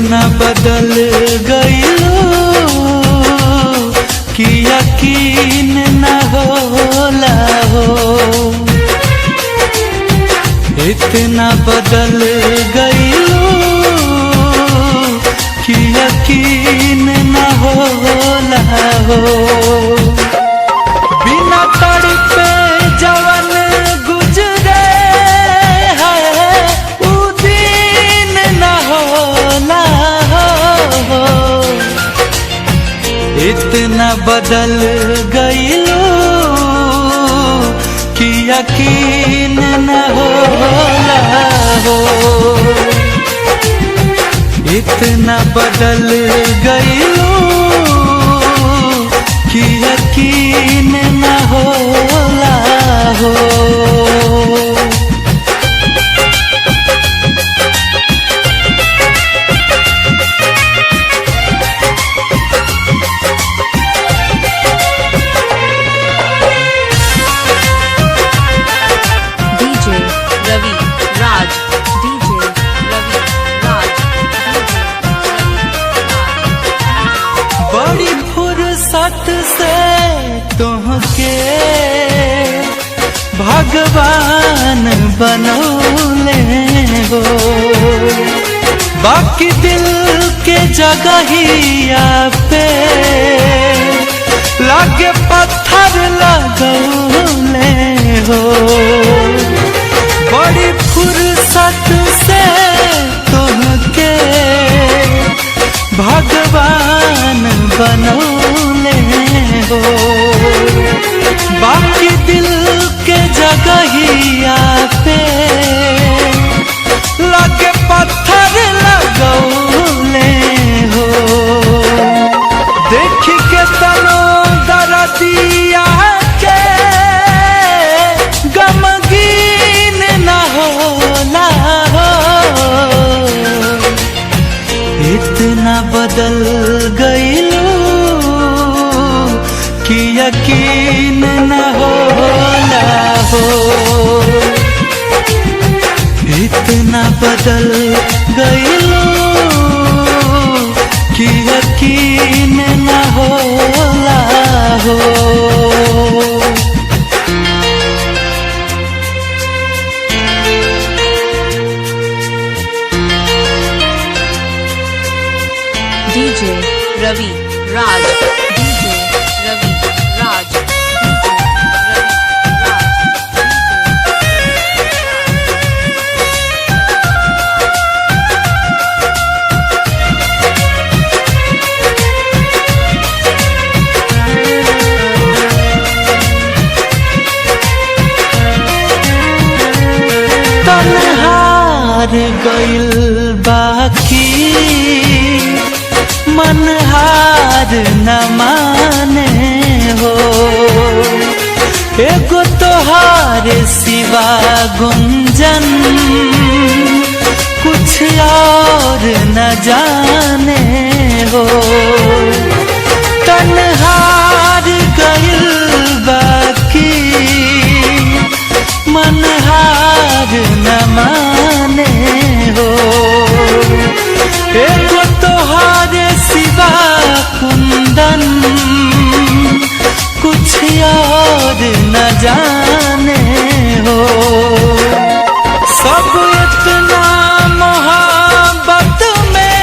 इतना बदल गईलू कि यकीन न होला हो। इतना बदल गईलू कि यकीन न होला हो। बिना तड़पे जवन गुजरे है उ दिन न होला हो। इतना बदल गईलू कि यकीन न होला हो। इतना बदल गईलू कि यकीन न होला हो। DJ Ravi Raj, DJ Ravi Raj, बड़ी फुर्सत से तुहके भगवान बनौले हो। बाकी दिल के जगहिया पे लागे पत्थर लगौले हो। बड़ी फुर्सत से तुहके भगवान बनौले हो। बाकी दिल के जगहिया पे लगे पत्थर लगौले हो। देख के तनो दरदिया के गमगीन न होला हो। इतना बदल गईलू कि यकीन न होला हो। इतना बदल गईलू कि यकीन न होला हो। DJ Ravi Raj, DJ Ravi Raj, DJ Ravi Raj, तन्हार गइल बाकी मनहार न माने हो। एगो तोहार सिवा गुंजन कुछ और न जाने हो। तन्हार गइल बाकी मनहार न माने हो। एगो तोहार सिवा कुंदन कुछ और न जाने हो। सब इतना मोहब्बत में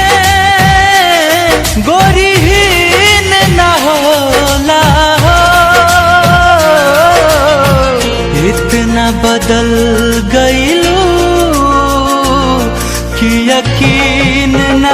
गोरीहीन न होला हो। इतना बदल गईलू कि यकीन न